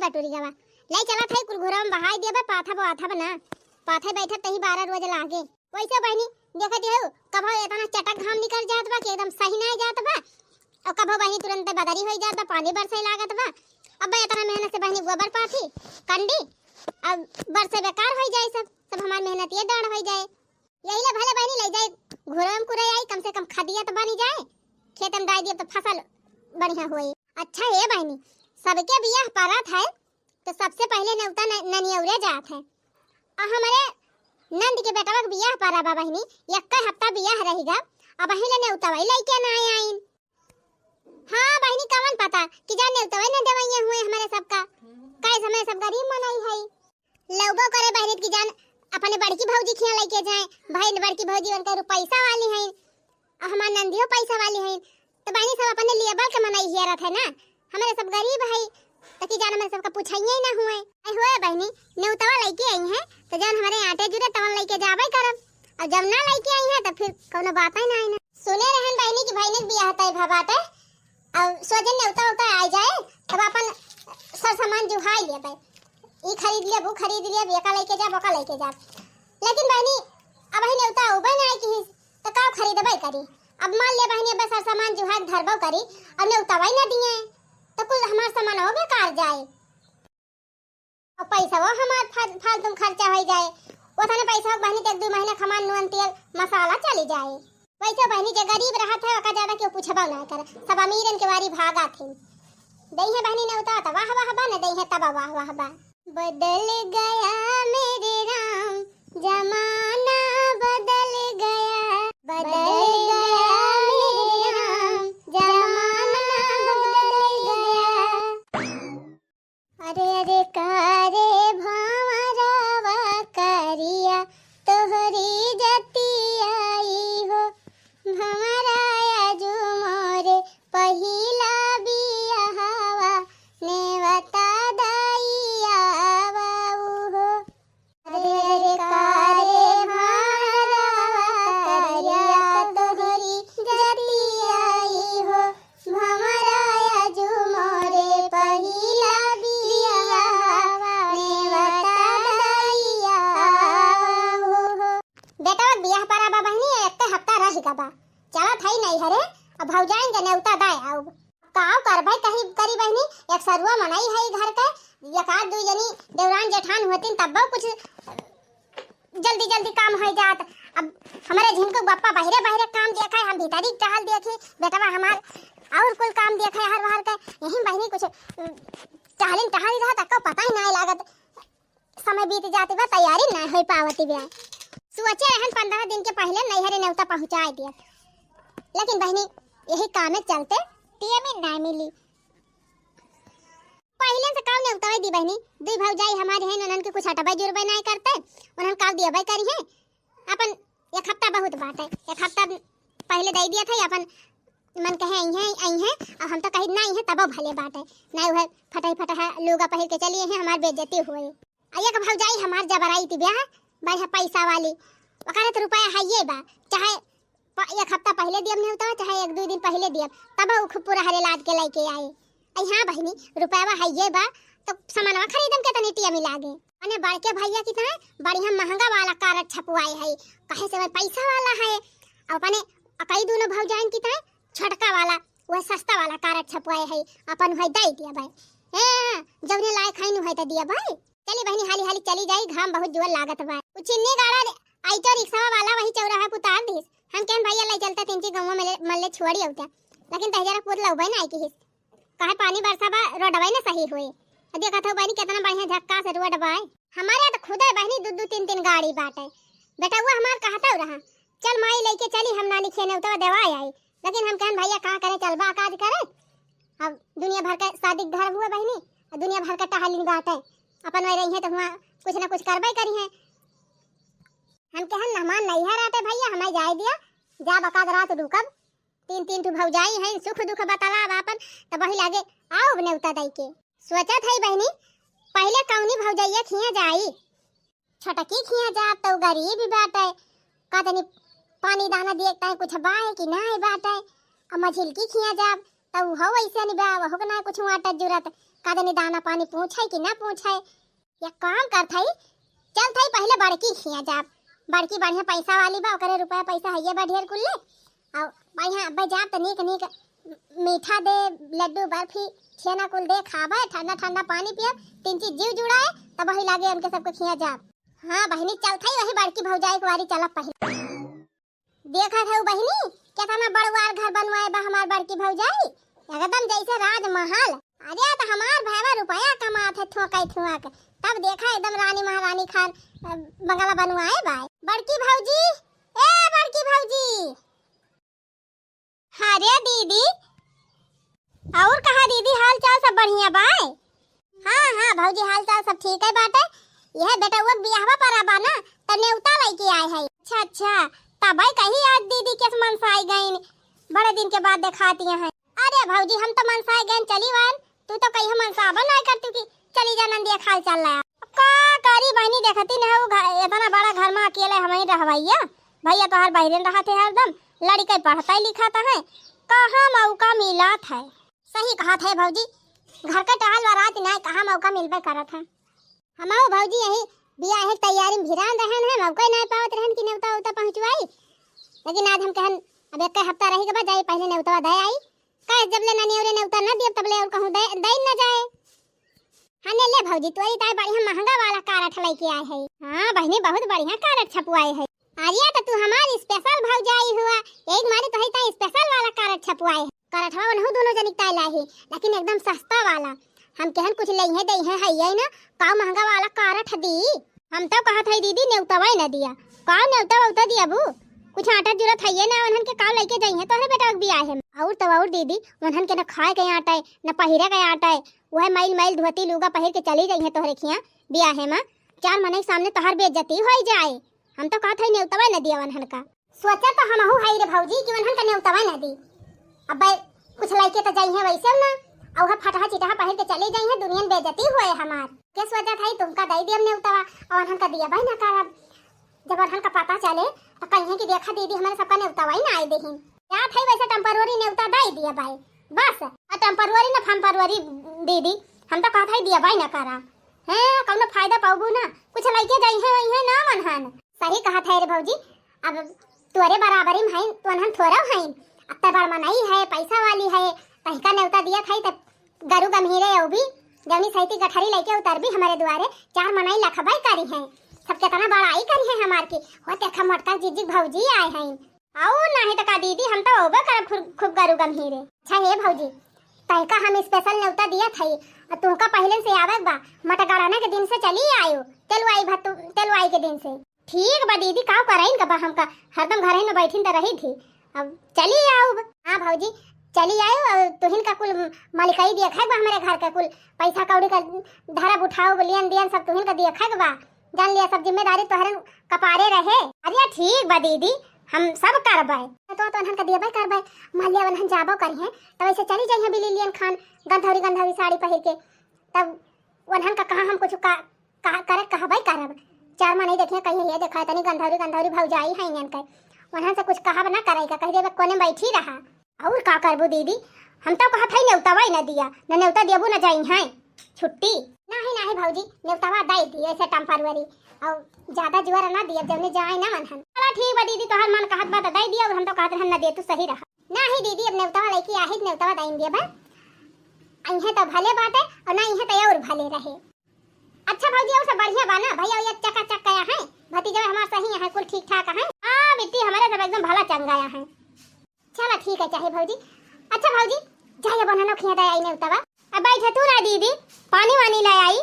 बटोरी गवा लाई चला थे कुलघोरा में बहाई दिया पाथा बवाथा बना पाथे बैठा तही 12 रोज लागे वैसे बहनी देखत हो कभो इतना चटक घाम निकल जात बा कि एकदम सही ना जात बा और कभो बहनी तुरंत बदरी हो जात बा पानी बरसे लागत बा अब इतना मेहनत से बहनी गोबर पाथी कंडी अब बरसे बेकार हो जाए सब हमार मेहनत ये डांड हो जाए यही ले भले बहनी ले जाए घोड़ा में कुरे आई कम से कम खदिया तो बनी जाए खेत में डाल दिए तो फसल बढ़िया होई। अच्छा है बहनी सबके बियाह पारत है तो सबसे पहले नेवता ननियौरे जात है और हमारे नंद के बेटा का बियाह पारा बा बहनी एक हफ्ता बियाह रहेगा अब अहिले नेवता वही लइके ना आइन। हां बहनी कवन पता कि जान नेवता वही न देवैया हुए हमारे सबका काय समय सब गरीब मनाई है लौबो करे बहनी की जान अपने बड़की भौजी खिया लेके जाए भाई बड़की भौजी उनका पैसा वाली है और हमार नंदियो पैसा वाली है तो बहनी सब अपने लिए बल के मनाई हियरत है ना हमारे सब गरीब है तो कि जान हमारे सबका पूछाइए ना हुए आई होए बहनी नेवतावा लेके आई है तो जान हमारे आटे जुरे तवन लेके जाबे करब और जब ना लेके आई है तो फिर कोनो बात ही ना है ना सुने रहन बहनी की भाई ने बियाह तय भबाटे अब सोजन नेवता होता आ जाए तब अपन सब सामान जुहाई लेबे ई खरीद लिया वो खरीद लिया बेका लेके जा बोका लेके जा लेकिन बहनी अब ही नेवता उबे ना आई कि तो का खरीदबे करी अब मान ले बहनी बस हर सामान जुहा धरबो करी अब नेवता वही ना दिए तो कुल हमार सामान हो बेकार जाए और पैसा वो हमार फालतू खर्चा हो जाए ओतने पैसा बहनी तक 2 महीने खमान नून तेल मसाला चली जाए वैसे बहनी के गरीब रहत है ओका ज्यादा क्यों पूछबा ना कर सब अमीरन के वारी भागा थे दई है बहनी ने उता वाह वाह बा न दई है तब वाह वाह बा बदल गया मेरे राम जमाना बदल गया मेरे राम जमाना बदल गया अरे अरे कारे भावरावा करिया तोहरी जती आई हो भमराया जो मोरे पहिला बियाहवा नेवता दाइया बाऊ हो अरे अरे कारे भावरावा करिया तोहरी जती आई हो भमराया जो मोरे पहिला बियाह पारा बा बहनी एक हफ्ता रह गबा चला थाई नहीं हरे अब भौजाइन नेवता दाय आओ काव करबै कहीं करी बहनी एक सरुआ मनाई है घर का एक आध 2 जनी देवरान जेठान होतिन तब कुछ जल्दी जल्दी काम हो जात अब हमारे झिनको बप्पा बाहरे बाहरे काम देखा हम भीतरी टहल देखे बेटवा हमार और कुल काम देखा हर बाहर का यही बहनी कुछ टहल रहा तक पता ही नहीं लागत समय बीत जाते बा तैयारी ना हो पावती ब्याह सोचे रहन 15 दिन के पहले नैहरे नेवता पहुंचा दिया लेकिन बहनी यही काम चलते टीएम ना मिली पहले से काम नेवता दी बहनी 2 भौजाई हमारे हैं उनन के कुछ हटबे जुरबे नहीं करते उनन काम दियबे करी है अपन एक हफ्ता बहुत बात है एक हफ्ता पहले दे दिया था अपन मन कहे आई है अब हम तो कहीं नहीं है तब भले बात है नहीं है फटाई लोगा पहिर के चलिए हैं हमार बेइज्जती हुए एक भौजाई हमार जबराई थी ब्याह बढ़िया पैसा वाली वकालत रुपया है ये बा चाहे एक हफ्ता पहले दियम नहीं होता चाहे 1-2 दिन पहले दियम तब वो खूब पूरा हरे लाद के लेके आए हाँ बहनी रुपया है ये बा तो सामानवा खरीदम के तनी टिया मिलागे अने बड़के भैया कितना बढ़िया महंगा वाला कार्ड छपवाए है कहे से पैसा वाला है अपने कई दोनों भौजाइन कितना छोटका वाला वो सस्ता वाला कार्ड छपवाए है अपन है दे दिया भाई जवने लायक है नु है तो दिया भाई चली बहनी हाली हाली चली जाई घाम बहुत जोर लागत बा चिन्नी गाड़ा आई तो रिक्शा वाला वही चौराहा पे उतार दिस हम कहन भैया ले चलता 3 गांव में मल्ले छोड़ी होता लेकिन तहजरा पूर लउबे ना आई की कहे पानी बरसा बा रोडवा ना सही होए देखा था बहनी कितना बढ़िया झक्का से रोड बा हमारे तो खुद है बहनी 2-3 गाड़ी बाटे बेटा वो हमार कहता रहा चल माई लेके चली हम नानी खेने तो दवाई आई लेकिन हम कहन भैया का करे चल बा काज करे अब दुनिया भर का शादी घर हुआ बहनी दुनिया भर का टहलिन बाटे अपन में रही है तो वहाँ कुछ ना कुछ करबे करी है हम कहन मेहमान नहीं है रहते भैया हमें जाए दिया जा बकाद रात रुकब 3 भौजाई हैं सुख दुख बताला अपन तो वही लागे आओ नेवता दई के सोचा था बहनी पहले कौनी भौजाइया खिया जाई छटकी खिया जा तो गरीब बात है का तनी पानी दाना देखता है कुछ बा है कि ना है बात है अब मछली खिया जा तब हो वैसे नहीं बा हो ना कुछ आटा जरूरत का जाने दाना पानी पूछे कि ना पूछे या काम कर थई चल थई पहले बड़की खिया जाब बड़की बढ़िया पैसा वाली बा ओकरे रुपया पैसा हइये बा ढेर कुल्ले और बढ़िया बजाब त नीक नीक मीठा दे लड्डू बर्फी छेना कुल दे खाबे ठंडा ठंडा पानी पिया तीन चीज जीव जुड़ाए तब वही लागे उनके सबको खिया जाब। हां बहनी चल थई वही बड़की भौजाई के वारी चला पहले देखा था बहनी कितना बड़वार घर बनवाए बा हमार बड़की भौजाई एकदम जैसे राजमहल। अरे तो हमार भाईवा रुपया कमात है ठोका तब देखा एकदम रानी महारानी खान बंगला बनवाए बाय। बड़की भौजी ए बड़की भौजी अरे दीदी और कहा दीदी हाल चाल सब बढ़िया बाय। हाँ भौजी हाल चाल सब ठीक है बाटे यह बेटा वो बियाहवा पर आबा ना त नेवता लेके आए है। अच्छा तब कहीं आज दीदी के मनसाई गई बड़े दिन के बाद दिखाती हैं। अरे भौजी हम तो मनसाई गए चली वन तू तो कहीं मनसाबा नहीं करती कि चली जा नंदिया खाल चल रहा का करी बहनी देखती न हो इतना बड़ा घर में अकेले हम ही रहवैया भैया तो हर बहरन रहा थे हरदम लड़का पढ़ता लिखाता है कहाँ मौका मिला था। सही कहा था भौजी घर का टहल बारात नहीं कहाँ मौका मिलबे करत है। हमारो भौजी यही बियाह है तैयारी में भिरान रहन है मौका नहीं पावत रहन कि नेवता उता पहुंचवाई लेकिन आज हम कहन अब एक हफ्ता रही के बाद जाई पहले नेवता दे आई कह जब ले ननी और नेवता न दिए तब ले और कहूं दे न जाए। हने ले भौजी तोरी ताई बढ़िया महंगा वाला कारठ लेके आए है। हां बहनी बहुत बढ़िया कारठ छपवाए है। आर्या तो तू हमारी स्पेशल भौजाई हुआ एक मारे तो है ता स्पेशल वाला कारठ छपवाए कारठवा उन्हों दोनों जनी ताई लाई लेकिन एकदम सस्ता वाला हम कहन कुछ ले है दई है ना का महंगा वाला कारठ दी हम तो कहत है दीदी नेवतावा न दिया का नेवता उता दिया बू कुछ आटा जरूरत है ना उन्हन के काम लेके जाई है तोहरे बेटा के बियाह है और तो और दीदी उन्हन के न खाए के आटा है न पहिरे के आटा है वह मैल मैल धोती लुगा पहिर के चली गई है तोहरे खिया बियाह है मां चार मने के सामने तोहर बेइज्जती हो जाए हम तो कहत है नेवतावा न दिया उन्हन का सोचा तो हमहु है रे भौजी कि उन्हन का नेवतावा न दी अब कुछ लेके तो जाई है वैसे ना और फटहा चिटहा पहिर के चले जाई है दुनिया बेइज्जती होए हमार के सोचा था तुमका दई दियम नेवतावा और उन्हन का दिया भाई ना करब जब उन्हन का पता चले तो कहीं कि देखा दीदी हमारे सबका नेवतावा ही ना आई देहिन क्या थे वैसे टेम्पररी नेवता दई दिया भाई बस और टेम्पररी ना फम्पररी दीदी हम तो कहत है दिया भाई ना करा हैं कौनो फायदा पाऊबू ना कुछ लेके जाई है वही है ना मनहन सही कहत है रे भौजी अब तोरे बराबरी में है तो उन्हन थोड़ा है अब तो बड़ मनाई है पैसा वाली है कहीं नेवता दिया था तो गरु गंभीरे औ भी जवनी सहिती गठरी लेके उतर भी हमारे द्वारे चार मनाई लखबाई करी है सब कितना बड़ाई करी है हमार की वो देखा मोटका जीजी भौजी आए हैं आओ नहीं तो का दीदी हम तो ओबे करब खूब गरु गंभीरे। अच्छा हे भौजी तैका हम स्पेशल नेवता दिया था और तुमका पहले से आवे बा मटगड़ाना के दिन से चली आयो तेलवाई के दिन से ठीक बा दीदी का कराइन का बा हमका हरदम घर ही में बैठीन त रही थी अब चली आओ। हां भौजी चली आयो और तुहिन का कुल मालिकाई दिया खाए बा हमारे घर का कुल पैसा कौड़ी का धरा उठाओ लियन दियन सब तुहिन का दिया खाए बा जान लिया सब जिम्मेदारी तोहरन कपारे रहे। अरे ठीक बा दीदी हम सब करबाए तो उन्हन का दिया भाई करबाए मान लिया उन्हन जाबो करी है तब ऐसे चली जाई है बिलियन खान गंधौरी साड़ी पहिर के तब उन्हन का कहां हम कुछ करे कहबाई करब चार माने देखिए कहीं ये देखा तनी गंधौरी भौजाई है इनन के उन्हन से कुछ कहब ना करेगा कह देबे कोने बैठी रहा और का करबो दीदी हम तो कहत है नेवतावा न दिया न नेवता देबो न जाई है छुट्टी नहीं भौजी नेवतावा दई दी ऐसे टेम्पररी और ज्यादा जुआर ना दिया जब ने जाए ना मनहन चला ठीक बा दीदी तोहर मन कहत बात दई दिया और हम तो कहत रहन न दे तू सही रहा नहीं दीदी अब नेवतावा लेके आही नेवतावा दई दिया बा अइहे तो भले बात है और नहीं है तो और भले रहे। अच्छा भौजी और सब बढ़िया बा ना भैया ये चकाचक कया है भतीजा हमार सही है कुल ठीक ठाक है। हां बेटी हमारे सब एकदम भला चंगाया है चला ठीक है चाहे भौजी। अच्छा भौजी जाइए बनाना खिया दे आई नेवतावा अब बैठ तू ना दीदी पानी वानी ले आई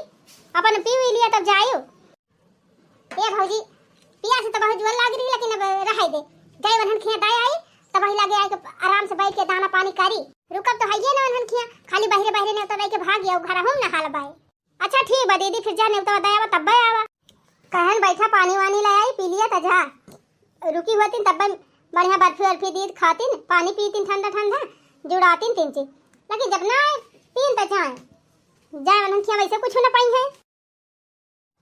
अपन पी लिया तब जाइयो। ए भौजी पिया से तो बहुत जुआ लाग रही लेकिन अब रह दे जाई वनहन खिया दे आई तब ही लगे आई आराम से बैठ के दाना पानी करी रुकब तो हइये ना वनहन खिया खाली बहरे ने तो के भाग गया घर हम ना हाल बाई। अच्छा ठीक बा दीदी फिर जा नेवतावा दे आवा तब आवा कहन बैठा पानी वानी ले आई पी लिया त जा रुकी होती तब बढ़िया बर्फी दी खातीन पानी पीतीन ठंडा जुड़ातीन तीन चीज लेकिन जब ना तीन तो जाए वनहन खिया वैसे कुछ न पाई है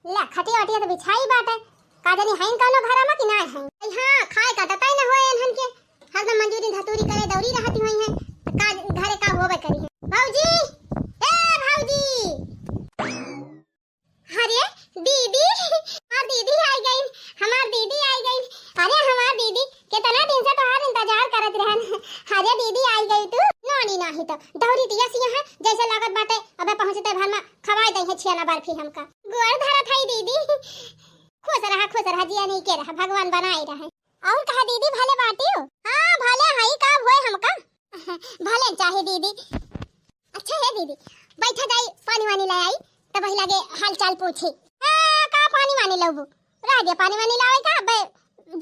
ला खटिया वटिया तो बिछाई बात है का जानी हाइन कानो घरा में कि ना है। हां खाए का तय न होए इनहन के हरदम मंजूरी धतूरी करे दौरी रहती हुई है का घरे का हो होबे करी है। भौजी, ए भौजी, अरे दीदी, हमार दीदी आई गई, हमार दीदी आई गई। अरे हमार दीदी कितना दिन से तोहार इंतजार करत रहन। अरे दीदी आई गई तू, नानी नाही तो दौरी दिया सी है जैसे लागत बाटे अबे पहुंचते भर में खवाई दई है छियाना बर्फी हमका। गोर धरा थाई दीदी, खुश रहा जिया नहीं के रहा, भगवान बनाई रहे। और कहा दीदी भले बाटी हो? हां भले हई का होए हमका भले चाहे दीदी। अच्छा है दीदी, बैठा जाई पानी वानी ले आई तब वही लगे हाल चाल पूछी। का पानी वानी लबू रह दे, पानी वानी लावे का बे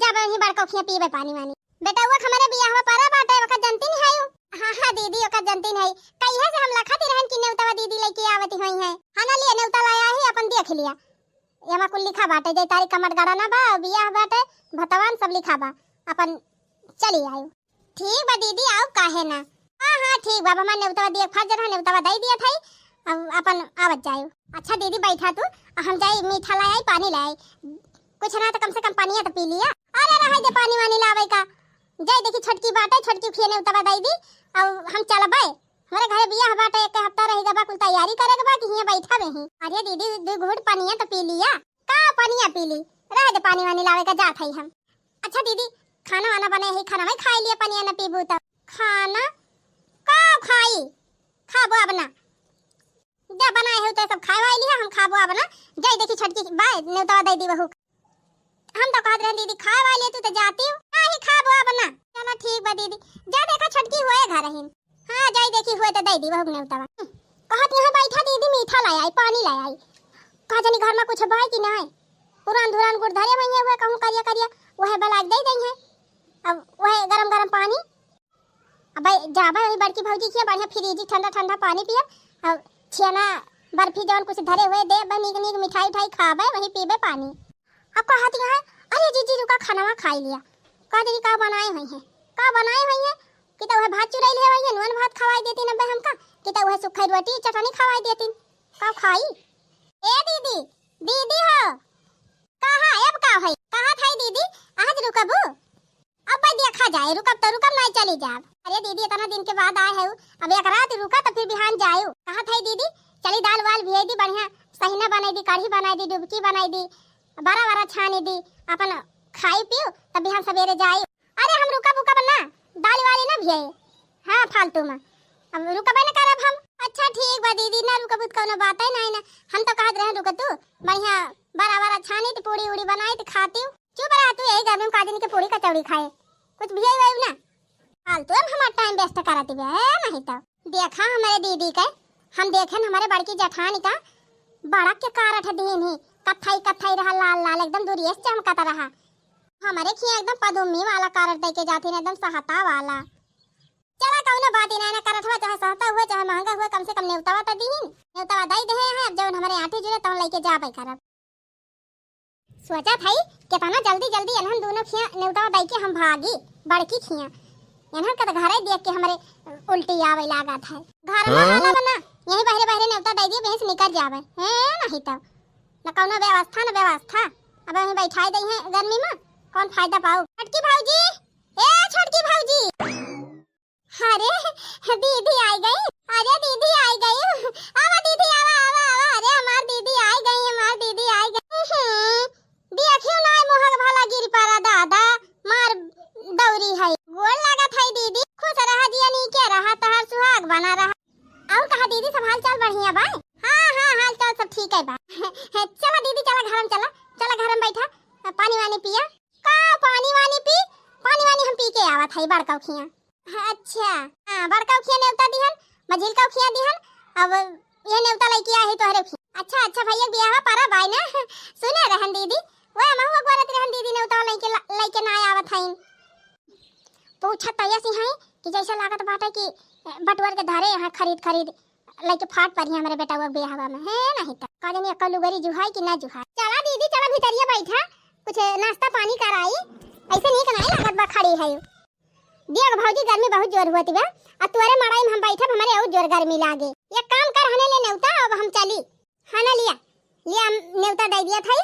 जब ही बड़का खिया पीबे पानी वानी। बेटा वो हमारे बियाह पारा बाटे वका जनती नहीं है। हां दीदी वका जनती नहीं कहिए से हम लखती रहन कि नेवता दीदी लेके आवती होई है। हाना लिए नेवता लाया है अपन देख लिया, एमा कुल लिखा बाटे जे तारीख कमर गाड़ा ना बा बियाह बाटे भतवान सब लिखा बा, अपन चली आयो। ठीक बा दीदी आओ काहे ना। हां ठीक बाबा मन नेवता दिए फर्ज रहा नेवता दई दिया थाई, अब अपन आवत जायो। अच्छा दीदी बैठा तू, हम जाई मीठा लाई पानी लाई, कुछ ना तो कम से कम पानी तो पी लिया। अरे रह दे पानी वानी लावे का, जाई देखी छटकी बाटे छटकी खिए नेवता दई दी अब हम चलबे। हमारे घरे बियाह बाटे एक हफ्ता रहेगा बा, कुल तैयारी करेगा बा कि हिया बैठा रही। अरे दीदी दो घूंट पानी तो पी लिया, का पानी पी ली, रह दे पानी वानी लावे का जात है हम। अच्छा दीदी खाना वाना बने है, खाना में खाई लिया पानी ना पीबू तब। खाना का खाई खाबो अब ना, जा बनाए हो तो सब खावाई लिया हम खाबो अब ना। जाई देखी छटकी बाय नेवता दई दी बहू, हम तो कहत रहे दीदी खावाई ले तू तो जाती हो नहीं खाबो अब ना। चलो ठीक बा दीदी, जा देखा छटकी होए घर ही। हां जाई देखी हुए तो दई दी बहू नेवता। कहत यहां बैठा दीदी मीठा लाई आई पानी लाई आई, का जानी घर में कुछ भाई कि नहीं। पुरान धुरान गुड़ धरे वही हुए कहूं करिया करिया वह बलाग दई दई है। अब वह गरम गरम पानी अब जाबे वही बड़की भौजी की बढ़िया फ्रिज ठंडा ठंडा पानी पिए, अब छियाना बर्फी जौन कुछ धरे हुए दे बनीक नीक मिठाई उठाई खाबे वही पीबे पानी। अब कहती है अरे जीजी रुका खाना खाई लिया, का देरी का बनाए हुई है, का बनाए हुई है कि तो वह भात चुराई ले हुई है नून भात खवाई देती नब्बे हमका, कि तो वह सुखई रोटी चटनी खवाई देती का खाई। ए दीदी दीदी हो कहां अब का है कहां थाई दीदी आज रुकबू अब भाई देखा जाए रुकब तो रुकब नहीं चली जाब। अरे दीदी इतना दिन के बाद आए है अब एक रात रुका तो फिर बिहान जायो। कहां थाई दीदी चली दाल वाल भेज दी बढ़िया सहीना बनाई दी कढ़ी बनाई दी डुबकी बनाई दी बड़ा बड़ा छानी दी अपन खाई पियो तब बिहान सवेरे जाए। अरे हम रुकब उकब ना दाल वाली ना भेजे हां फालतू में अब रुकबे ना करब हम। अच्छा ठीक बा दीदी ना रुकब त कोनो बात है नहीं ना, हम तो कहत रहे रुक तू बढ़िया बड़ा बड़ा छानी ती पूरी उड़ी बनाई ती खाती। चुप रहा तू यही घर में कादिन के पूरी कचौड़ी खाए कुछ भी है ना फालतू हम हमारा टाइम वेस्ट कराती बे नहीं तो। देखा हमारे दीदी के हम देखे हमारे बड़की जेठानी का बड़ा के कारठ दिन ही कथई कथई रहा लाल लाल एकदम दूरियस चमकता रहा। हमारे खिया एकदम पदुम्मी वाला कारठ दे के जाती ना एकदम सहता वाला। चला कौनो बात ही ना करठ हुआ चाहे सहता हुआ चाहे महंगा हुआ कम से कम नेवतावा त दीहिन नेवतावा दई दे है। अब जब हमारे आठी जुरे तौन लेके जाबे करब सोचा थाई कितना जल्दी जल्दी एनहन दोनों खिया नेवतावा दई के हम भागी बड़की खिया एनहन का घरे देख के हमारे उल्टी आवे लागत है। घर में वाला बना यही बहरे बहरे नेवता दई दी भैंस निकल जावे है नहीं तो न कौनो व्यवस्था न व्यवस्था। अब हम बैठाई दई है गर्मी में कौन फायदा पाऊ। छटकी भौजी ए छटकी भौजी अरे दीदी आई गई, अरे दीदी आई गई आवा दीदी आवा आवा आवा। अरे हमार दीदी आई गई हमार दीदी आई गई। देखियो ना मोहक भला गिर पारा दादा मार दौरी है गोल लागत है दीदी खुश रहा जिया नी के रहा तहार सुहाग बना रहा। और कहा दीदी सब हाल चाल बढ़िया बा। हां हां हाल चाल सब ठीक है बा। चला दीदी चला घर में चला घर में बैठा पानी वानी पिया का पानी वानी पी पानी वानी हम पी के आवत है बड़का खिया। अच्छा हां बड़का खिया नेवता दिहन मझिल का खिया दिहन अब ये नेवता लइकी आहे तोहरे खिया। अच्छा अच्छा भैया बियाह पारा बाय ना सुने रहन दीदी ओए महु गोरत रहन दीदी नेवता लइके ना आवत हईन। पूछा तैया सी है कि जैसा लागत बाटे कि बटवर के धारे यहां खरीद लइके फाट पर ही हमारे बेटा वो बियाहवा में है नहीं तो का जानी अक्ल लुगरी जुहाई कि ना जुहाई। चला दीदी चला भीतरिया बैठा कुछ नाश्ता पानी कराई ऐसे नहीं कनाई लागत बा खड़ी है। देख भौजी गर्मी बहुत जोर हुआ बा आ तोरे मड़ाई में हम बैठब हमारे और जोर गर्मी लागे। एक काम कर हने ले नेवता अब हम चली खाना लिया नेवता दे दिया था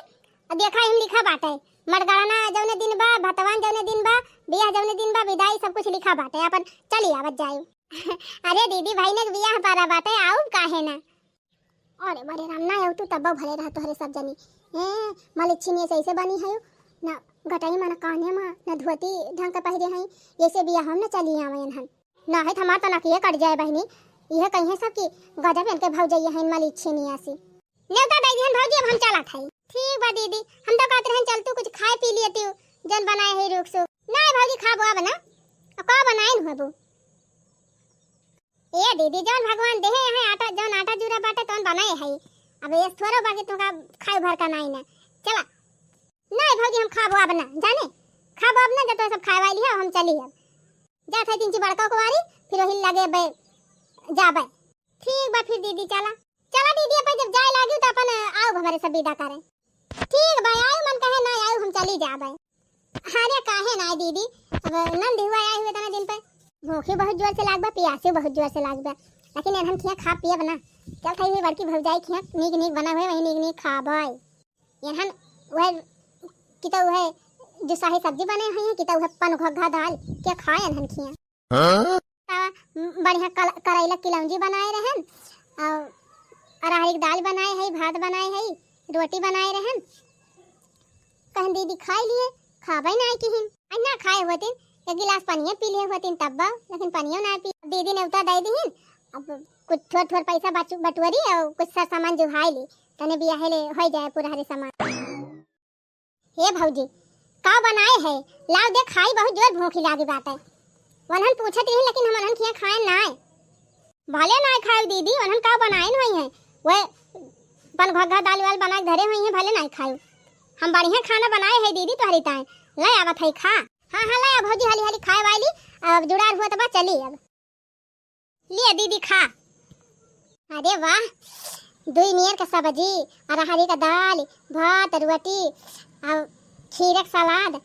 देखा हम लिखा बाटे मड़गाना जौने दिन बा भतवान जौने दिन बा बियाह जौने दिन बा विदाई सब कुछ लिखा बाटे अपन चली आवत जाए। अरे दीदी भाई ने बियाह पारा बाटे आऊ काहे ना। अरे बड़े राम ना आऊ तू तब भले रह तोहरे सब जनी मलिच्छिनी से ऐसे बनी है ना घटाई माना कान्हे मा ना धोती ढंग का पहिरे हैं ऐसे बियाह हम ना चली आवेन हन ना है हमार तना के कट जाए बहनी यह कहिए सब की गजब इनके भौजैया हैं मलिच्छिनी आसी नेवता दई दिहन भौजी अब हम चला थाई। ठीक बा दीदी हम तो कहत रहन चल तू कुछ खाए पी लिए तू जन बनाए है रुक सो ना भौजी खाबो अब ना अब का बनाए न हबो ए दीदी जौन भगवान देहे है आटा जौन आटा जूरा बाटे तौन बनाए है अब ये थोड़ा बाकी तुका खाए भर का नहीं ना चला नहीं भौजी हम खाबो अब ना जाने खाबो अब ना जब तो सब खाए वाली है हम चली अब जा थे तीन ची बड़का कुवारी फिर हिल लगे बे जाबे। ठीक बा फिर दीदी चला चला दीदी अपन जब जाए लागी तो अपन आओ हमारे सब विदा करे। ठीक बा आयो मन कहे ना आयो हम चली जाबे। अरे काहे ना दीदी अब नंद हुआ आए हुए तना दिन पे भूखे बहुत जोर से लागबा प्यासे बहुत जोर से लागबा लेकिन हम खिया खा पिए बना चल खाई हुई बड़की भौजाई खिया नीक नीक बना हुए वही नीक नीक खाबे यहन वह किता वह जो शाही सब्जी बने हुई है किता वह पन घोघा दाल के खाए हम खिया बढ़िया करैला किलौंजी बनाए रहन और अरहर की दाल बनाए है भात बनाए है रोटी बनाए रहन कहन दीदी खाई लिए खाबे ना कि हिन ना खाए होते एक गिलास पानी पी लिए होते तब लेकिन पानियो ना पी दीदी ने उता दे दीन अब कुछ थोड़ थोड़ पैसा बटुअरी और कुछ सा सामान जुहाई ली तने बियाह ले हो जाए पूरा हरे सामान। हे भौजी का बनाए है लाओ दे खाई बहुत जोर भूख लागी बात है वनहन पूछत रही लेकिन हम वनहन खिया खाए ना भले ना खाए दीदी वनहन का बनाए नहीं है वे पन घोघा दाल वाल बना घरे हुई है भले ना खाए हम बढ़िया खाना बनाए है दीदी तोहरी ताए ले आवत है खा हाँ हाँ ले भौजी हाली हाली खाए वाली अब जुड़ार हुआ तो चली अब ले दीदी खा। अरे वाह दुई नियर का सब्जी अरहरी का दाल भात रोटी और खीर सलाद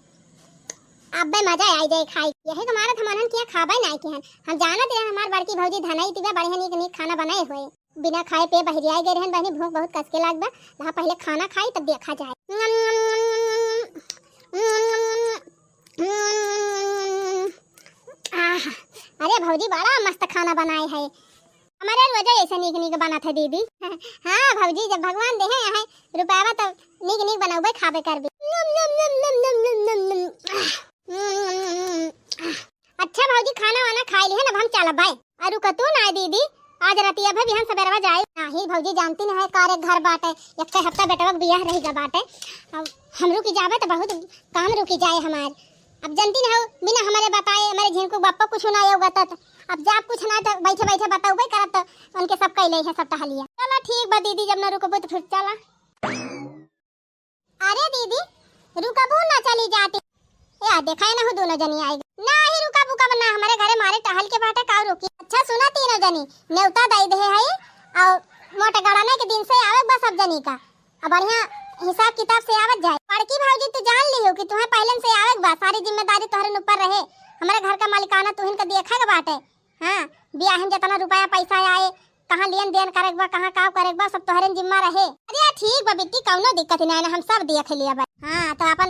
अब मजा आ जाए खाई यही तो मारत हमन किया खाबे नहीं के हम जानत रहे हमार बड़की भौजी धनाई तिबा बढ़िया नीक नीक खाना बनाए हुए बिना खाए पे बहरिया गए रहन बहनी भूख बहुत कस के लागबा ला पहले खाना खाई तब देखा जाए। अरे भौजी बड़ा मस्त खाना बनाए है हमारे वजह ऐसा नीक नीक बना था दीदी। हाँ भौजी जब भगवान दे है रुपया तो नीक नीक बनाओ खाबे करबे। अच्छा भौजी खाना वाना खाई लिए ना हम चला बाय अरु कतू ना दीदी आज रातिया भी हम सबेरवा जाए नाही भौजी जानती न है कार एक घर बाटे एक हफ्ता बेटवा बियाह रहेगा बाटे अब हम रुकी जावे तो बहुत काम रुकी जाए हमार अब जानती न हो बिना हमारे बताए हमारे झिन को बापा कुछ ना होगा तो अब जा कुछ ना तो बैठे बैठे बताओ भाई करत तो उनके सब कह ले है सब टहलिया चलो ठीक बा दीदी जब ना रुकबो तो फिर चला। अरे दीदी रुकबो ना चली जाती यार देखा ना हो दोनों जनी आएगी ना ही रुका बुका बना हमारे घरे मारे टहल के बाटे का रुकी। अच्छा सुना तीनों जनी नेवता दई दे है और मोटे गड़ाने के दिन से आवे बस सब जनी का अब बढ़िया हिसाब किताब से आवत जाए। बड़की भौजी तू जान ली हो कि तुम्हें पहले से आवे बा सारी जिम्मेदारी तोहरे ऊपर रहे हमारे घर का मालिकाना तुहिन का देखा के बाटे। हां बियाह में जितना रुपया पैसा आए कहां लेन देन करे बा कहां का करे बा सब तोहरे जिम्मा रहे। अरे ठीक बा बिट्टी कौनो दिक्कत नहीं ना हम सब देख लिया बा। हां तो अपन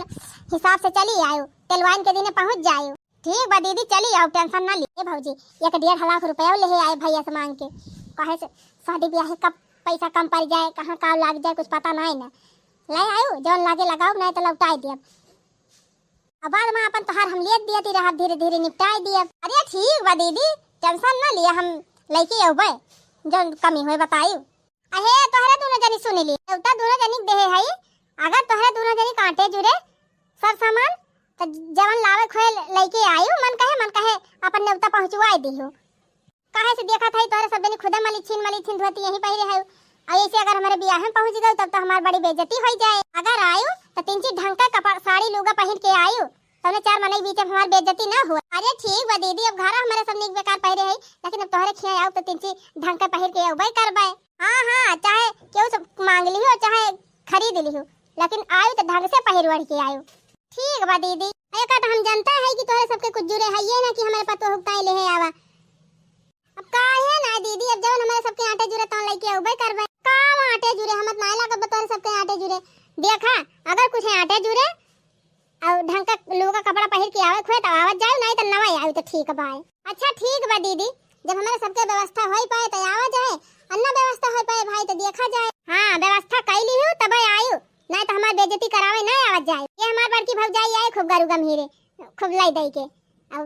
हिसाब से चली आयो तेलवान के दिन पहुंच जायो। ठीक बा दीदी चली आओ टेंशन ना लिए भौजी 1.5 लाख रुपया ले आए भैया से मांग के कहे से शादी ब्याह कब पैसा कम पड़ जाए कहां का लाग जाए कुछ पता नहीं ना ले आयो जौन लागे लगाओ नहीं तो लौटाई दियब अब बाद में अपन तोहार हम लेत दियती रहा धीरे धीरे निपटाई दियब। अरे ठीक बा दीदी टेंशन ना लिए हम लेके आबे जौन कमी होए बताइयो। अहे तोहरे दोनों जनी सुन ली देवता दोनों जनी देहे है अगर तोहरे दोनों जनी कांटे जुरे सब सामान तो जवन लावे खोए लेके आयो मन कहे अपन नेवता पहुंचवाई दियो काहे से देखा था तोहरे सब जनी खुदा मलिछिन धोती यही पहिरे है और ऐसे अगर हमारे बियाह में पहुंच गए तब तो हमारी बड़ी बेइज्जती हो जाए। अगर आयो तो 3 ढंग का कपड़ा साड़ी लुगा पहन के आयो तने 4 महीने बीच में हमारी बेइज्जती ना हो। अरे ठीक बा दीदी अब घर हमारे सब निक बेकार पहिरे है लेकिन अब तोहरे खिया आओ तो 3 ढंग का पहन के आउबे करबे। हां चाहे केहू सब मांग ली हो चाहे खरीद ली हो लेकिन आयो तो ढंग से पहिर वढ़ के आयो। ठीक बा दीदी एक तो हम जानता है कि तोहरे सबके कुछ जुरे है ये ना कि हमारे पतो हुक्ता ले है आवा अब काहे ना दीदी अब जवन हमारे सबके आटे जुरे तो लेके आउबे करबे काम आटे जुरे हमत ना लगा बतौर सबके आटे जुरे देखा अगर कुछ आटे जुरे और ढंग का लोग का कपड़ा पहन के आवे खोए तो आवत जाए नहीं तो नवा आवे तो ठीक बा। अच्छा ठीक बा दीदी जब हमारे सबके व्यवस्था हो पाए तो आवा जाए, अन्ना व्यवस्था हो पाए भाई तो देखा जाए। हाँ व्यवस्था कैली हूँ तब आयु, नहीं तो हमार बेइज्जती करावे नहीं आवाज जाए। ये हमार बड़की भौजाई आए खूब गरु गंभीरे, खूब लाई दई के, अब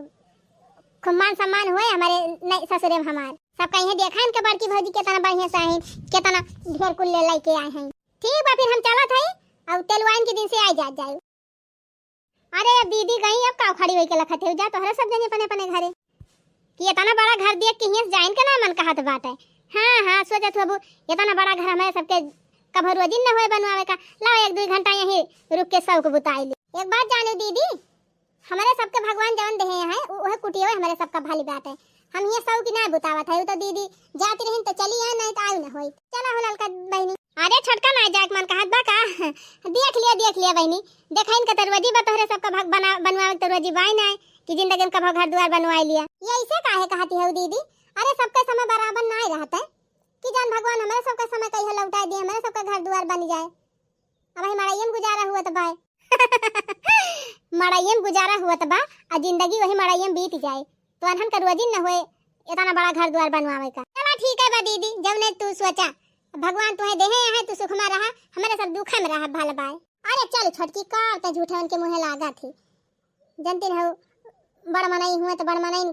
खूब मान सम्मान हुए हमारे नहीं ससुरे में हमार सब कहीं देखा इनके बड़की भौजी कितना बढ़िया से आई, कितना ढेर कुल ले लाई के आए हैं। ठीक बा फिर हम चलत हई, अब तेलवाइन के दिन से आ जाए। अरे अब दीदी गई, अब का खड़ी होई के लखत है जा तोहरा सब जने अपने अपने घरे कि इतना बड़ा घर देख के हियस जाइन के ना मन कहत बाटे। हां हां सोचत हबू इतना बड़ा घर हमारे सबके कभर रोजिन न होए बनवावे का, लाओ 1-2 घंटा यही रुक के सब को बुताई ली। एक बात जानो दीदी, हमारे सबके भगवान जवन देहे हैं ओहे कुटियो हमारे सबका भाली बात है। हम ये सब की ना बुतावत है तो दीदी जाती रहिन तो चली आ, नहीं तो आयु ना होई। चला हो ललका बहनी, अरे छटका ना जाक मन कहत बा का देख लिया बहनी, देखा इनका तरवजी बा तोहरे सबका भग बनवावे तरवजी बाई ना कि जिंदगी में कभी घर द्वार बनवाई लिया। ये ऐसे काहे कहती है दीदी? अरे सबका समय बराबर ना रहता है कि जान भगवान हमारे सबका समय कहीं लौटा दिए, हमारे सबका घर द्वार बन जाए। अब ही मड़ाइयम गुजारा हुआ तो भाई मड़ाइयम गुजारा हुआ तो बा और जिंदगी वही मड़ाइयम बीत जाए तो अनहन का रोजिन न होए इतना बड़ा घर द्वार बनवावे का। चला ठीक है बा दीदी, जब ने तू सोचा भगवान तुम्हें देहे है तू सुख में रहा, हमारे सब दुख में रहा भल बाय। अरे चल छोटकी का तो झूठे उनके मुंह लागा थी, जानती हो बड़ मनाई हुए तो बड़ मनाई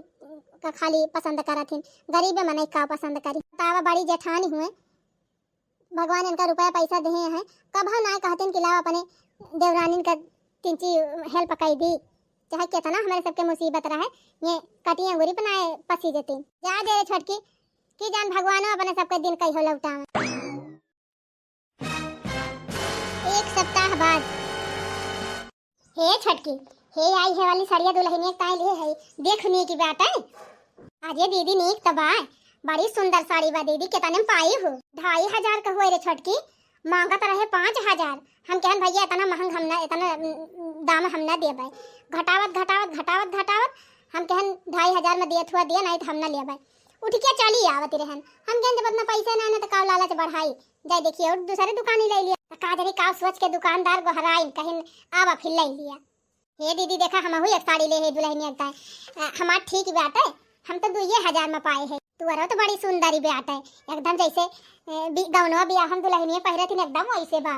का खाली पसंद करा थी, गरीबे मनाई का पसंद करी। तावा बड़ी जेठानी हुए, भगवान इनका रुपया पैसा देहे हैं, कब ना कहते कि लाओ अपने देवरानी का तिंची हेल्प कई दी, चाहे कितना हमारे सबके मुसीबत रहे ये कटिया गुरी बनाए पसी देती। जा दे रे छोटकी कि जान भगवान अपने सबके दिन कई हो लौटा। 1 सप्ताह बाद हे छोटकी हे आई है वाली सरिया दुल्हन एक ताई ले है, देख नी की बात है। अजय दीदी नीक तबा बड़ी सुंदर साड़ी बा दीदी, कितने में पाई हो? 2500 का हुए रे छोटकी, मांगा तो रहे 5000। हम कहन भैया इतना महंग हम ना, इतना दाम हम ना दे भाई, घटावत हम कहन 2500 में दिए थुआ दिया, नहीं तो हम ना ले भाई। उठ के चली आवत रहन, हम कहन जब इतना पैसा ना तो काव लालच बढ़ाई जाए, देखिए और दूसरे दुकान ही ले लिया का जरी काव सोच के दुकानदार को हराई कहीं आवा फिर ले लिया। हे दीदी देखा हम हुई एक साड़ी ले है दुल्हन एक ताई, हमार ठीक बात है, हम तो 2000 में पाए है। तू अरे तो बड़ी सुंदरी बेट है, एकदम जैसे गौनवा बियाह हम दुल्हनिया पहरे थी एकदम वैसे बा,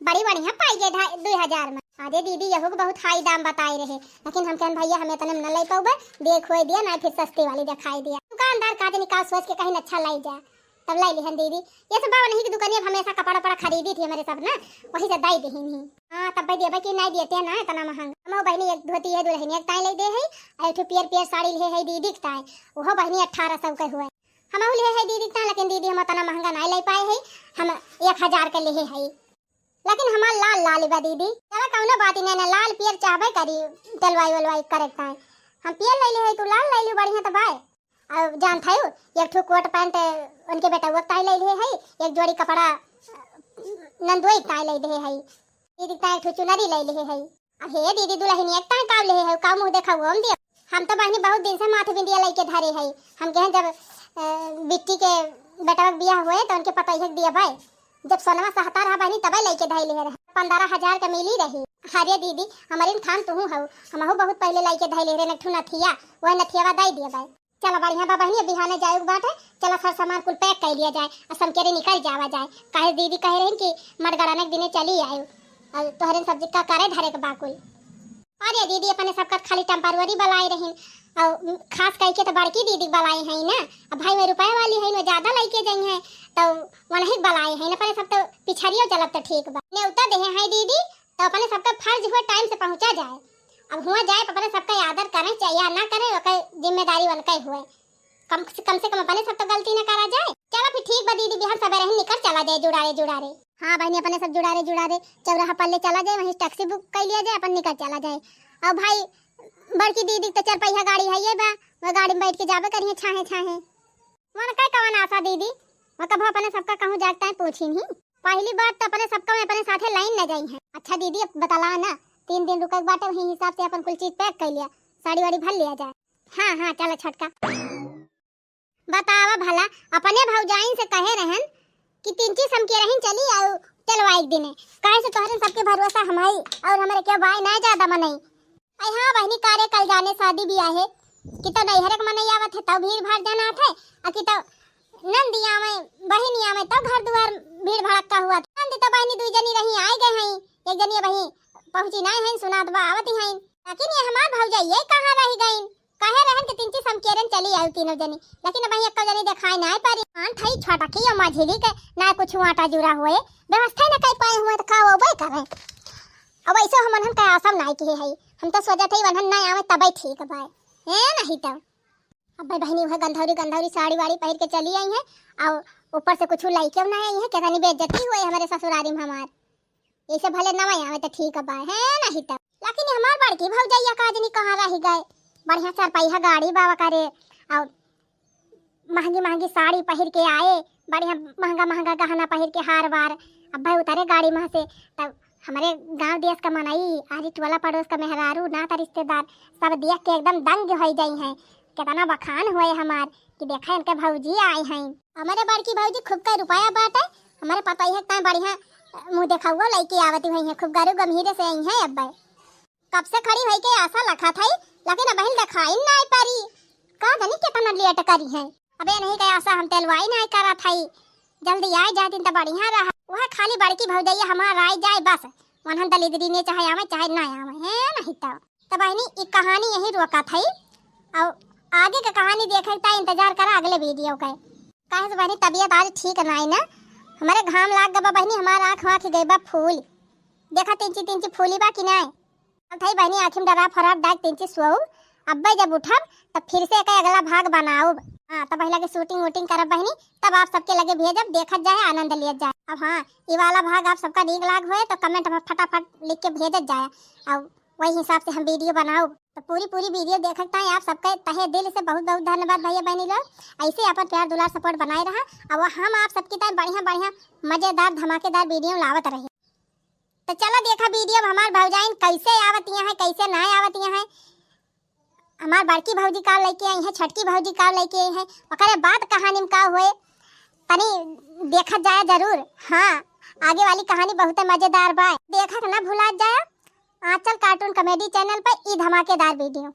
बड़ी बढ़िया पाई गए 2000 में। अरे दीदी यहो को बहुत हाई दाम बताए रहे, लेकिन हम कहन भैया हमें इतने न ले पाऊबे, देख होए दिया ना फिर सस्ती वाली दिखाई दिया। दुकानदार का दिन निकाल सोच के कहीं अच्छा लाई जा तब लाई लिहन दीदी। ये सब बाबा नहीं की दुकानिया हमेशा कपड़ा पड़ा खरीदी थी हमारे सब ना, वही से दाई देही नहीं। हां तब भाई देबे कि नहीं देते ना इतना महंगा। हम बहनी एक धोती है दुल्हन एक ताई ले दे है, और एक पियर साड़ी ले है दीदी के ताई, ओहो बहनी 1800 के हुए। हम ले है दीदी ता, लेकिन दीदी हम इतना महंगा नहीं ले पाए है, हम 1000 के ले है, लेकिन हमार लाल लाल बा दीदी। चला कौनो बात नहीं ना, लाल पियर चाहबे करी तलवाई वलवाई करेक्ट है, हम पियर ले ले है तू लाल ले ले बढ़िया तो भाई। और जान थायो एक ठो कोट पैंट उनके बेटा वो ताई ले ले है, एक जोड़ी कपड़ा नंदोई ताई ले दे है, दीदी ताई ठो चुनरी ले ले है। अब हे दीदी दुल्हन एक ताई काव ले है, का मुंह देखा वो हम दे। हम तो बहनी बहुत दिन से माथे बिंदिया लेके धरे है, हम कहे जब बिट्टी के बेटा का बियाह हुए तो उनके पता ही दिया भाई, जब सोनमा सहता रहा बहनी तब लेके धाई ले रहे 15000 का मिली रही। अरे दीदी हमारे थान तू हूँ हम बहुत पहले लेके धाई ले रहे नठू नथिया, वह नथियावा दाई दिया भाई। चलो बढ़िया बा बहनी बिहाने जाए बात है, चलो सर सामान कुल पैक कर लिया जाए और समकेरे निकल जावा जाए। काहे दीदी कह रहे कि मरगड़ाने के दिने चली आयो और तोहरे सब्जी का करे धरे के बाकुल। अरे दीदी अपने सबका खाली टेम्पररी बलाई रही, और खास कह के तो बड़की दीदी बलाई है ना, अब भाई में रुपए वाली है ना ज्यादा लेके जाई है तो वही बलाई है ना, अपने सब तो पिछड़ियो चलब तो ठीक बा। न्योता देहे है दीदी तो अपने सबका फर्ज हुआ टाइम से पहुंचा जाए, अब हुआ जाए अपने सबका आदर करें चाहिए या ना करें, ओके जिम्मेदारी वाला हुए कम से कम अपने सब तो गलती ना करा जाए। चलो फिर ठीक बा दीदी बिहार सवेरे ही निकल चला जाए जुड़ारे। हाँ बहनी अपने सब जुड़ारे चौराहा पल्ले चला जाए, वहीं टैक्सी बुक कर लिया जाए, अपन निकल चला जाए। और भाई बड़की दीदी तो 4 पहिया गाड़ी है ये बा, वो गाड़ी में बैठ के जाबे करिए छाहे मन का कवन आशा दीदी, वो कब अपने सबका कहूँ जागता है पूछी नहीं। पहली बात तो अपने सबका में अपने साथे लाइन न जाई है। अच्छा दीदी अब बतला ना 3 दिन रुके बाटे, वही हिसाब से अपन कुल चीज पैक कर लिया, साड़ी वाड़ी भर लिया जाए। हाँ चलो छटका बतावा भला अपने भौजाइन से कहे रहन कि 3 चीज हम के रहन चली और चलवा एक दिन काहे से तोहरे सबके भरोसा हमारी और हमारे के भाई ना ज्यादा मनई। आई हाँ बहनी कारे कल जाने शादी भी आहे कि तो नैहरक मन नहीं आवत है तब भीड़ भाड़ जाना थे आ कि तो नंदिया में बहिनिया में तब घर दुआर भीड़ भड़क्का हुआ था। नंदी तो बहनी दुई जनी रही आए गए हैं, एक जनी बही पहुंची नहीं है सुनात बा आवत हैं, लेकिन ये हमार भौजा ये कहां रह गई कहे रहन के तीन ची समकेरन चली आई तीनों जनी, लेकिन भाई एक जनी दिखाई नहीं पारी आन थई छोटा की और माझिली के ना कुछ आटा जुरा हुए व्यवस्था न कई पाए हुए तो का वो करे। अब ऐसे हमन का आसम नहीं की है, हम तो सोचत हई वनन नहीं आवे तबे ठीक बा है नहीं तो अब भाई बहनी वह गंधौरी साड़ी वाड़ी पहन के चली आई है और ऊपर से कुछ लइके ना आई है केतनी बेइज्जती हुई हमारे ससुरारी में हमार, ऐसे भले ना आवे तो ठीक बा है नहीं तो। लेकिन हमार बड़की भौजैया काजनी कहां रह गए, बढ़िया चार पहिया गाड़ी बाबा करे और महंगी महंगी साड़ी पहन के आए, बढ़िया महंगा महंगा गहना पहन के हार वार। अब भाई उतारे गाड़ी में से तब हमारे गांव देश का मनाई आरी टोला पड़ोस का मेहरारू नाता रिश्तेदार सब देख के एकदम दंग हो गई हैं, कितना बखान हुए हमार कि देखा इनके भौजी आए हैं। हमारे बड़की भौजी खूब का रुपया बाटे, हमारे पता ही है बढ़िया मुंह देखा हुआ लड़की आवती हुई है, खूब गारू गंभीर से आई है। अब कब से खड़ी हुई के आशा लखा था लेकिन अब दिखाई नहीं पारी का जानी कितना लेट करी है। अबे नहीं गया आशा हम तेलवाई नहीं करा था, जल्दी आए जाती तो बढ़िया रहा। वह खाली बड़की भौजैया हमारा आई जाए बस वनहन दली दली ने चाहे आवे चाहे ना आवे है नहीं तो बहनी एक कहानी यही रोका था और आगे का कहानी देखता इंतजार करा अगले वीडियो का। काहे से बहनी तबीयत आज ठीक नहीं ना, हमारे घाम लाग गबा बहनी, हमारा आँख वाँख गई बा फूल, देखा तीन फूली बा कि नहीं। अब थई बहनी आँखी में डरा फरार डाक तीन सो अब जब उठब तब फिर से एक अगला भाग बनाओ। हाँ तब पहले के शूटिंग वूटिंग करब बहनी, तब आप सबके लगे भेजब देखत जाए आनंद लिया जाए। अब हाँ ये वाला भाग आप सबका नीक लाग हुए तो कमेंट में फटाफट लिख के भेजत जाए और वही हिसाब से हम वीडियो बनाओ। तो पूरी वीडियो देखता है आप सबके तहे दिल से बहुत बहुत धन्यवाद भैया बहनी लोग, ऐसे अपन प्यार दुलार सपोर्ट बनाए रहा और हम आप सबकी तरह बढ़िया मजेदार धमाकेदार वीडियो लावत रहे। तो चलो देखा वीडियो हमार भौजाइन कैसे आवतियां हैं कैसे ना आवतियां हैं। हमार बड़की भौजी का लेके आई है, छटकी भौजी का लेके आई है, ओकरे बाद कहानी में का हुए तनी देखा जाए जरूर। हाँ आगे वाली कहानी बहुत मजेदार बा, देखा ना भुला जाए आंचल कार्टून कॉमेडी चैनल पर ई धमाकेदार वीडियो।